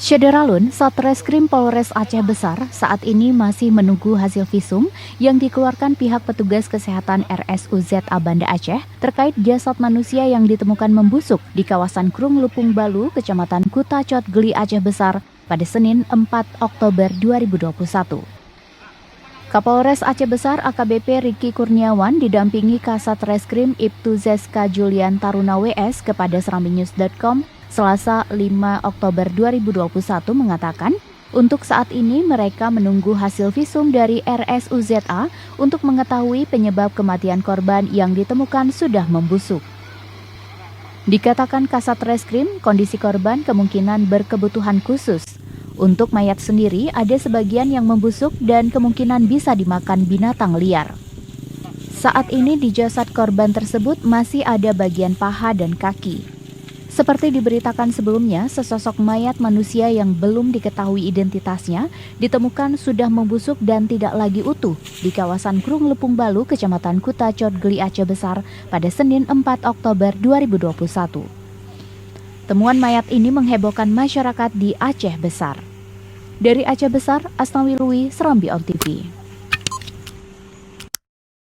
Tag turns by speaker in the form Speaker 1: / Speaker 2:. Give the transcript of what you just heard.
Speaker 1: Syederalun, Satreskrim Polres Aceh Besar saat ini masih menunggu hasil visum yang dikeluarkan pihak petugas kesehatan RSUZ Banda Aceh terkait jasad manusia yang ditemukan membusuk di kawasan Krung Lupung Balu, Kecamatan Kutacot Geli Aceh Besar pada Senin 4 Oktober 2021. Kapolres Aceh Besar AKBP Riki Kurniawan didampingi Kasat Reskrim Ibtu Zeska Julian Taruna WS kepada serambinews.com Selasa 5 Oktober 2021 mengatakan, untuk saat ini mereka menunggu hasil visum dari RSUZA untuk mengetahui penyebab kematian korban yang ditemukan sudah membusuk. Dikatakan Kasat Reskrim, kondisi korban kemungkinan berkebutuhan khusus. Untuk mayat sendiri ada sebagian yang membusuk dan kemungkinan bisa dimakan binatang liar. Saat ini di jasad korban tersebut masih ada bagian paha dan kaki. Seperti diberitakan sebelumnya, sesosok mayat manusia yang belum diketahui identitasnya ditemukan sudah membusuk dan tidak lagi utuh di kawasan Krung Lupung Balu, Kecamatan Kutacot Geli Aceh Besar pada Senin 4 Oktober 2021. Temuan mayat ini menghebohkan masyarakat di Aceh Besar. Dari Aceh Besar, Asnawi Lui, Serambi On TV.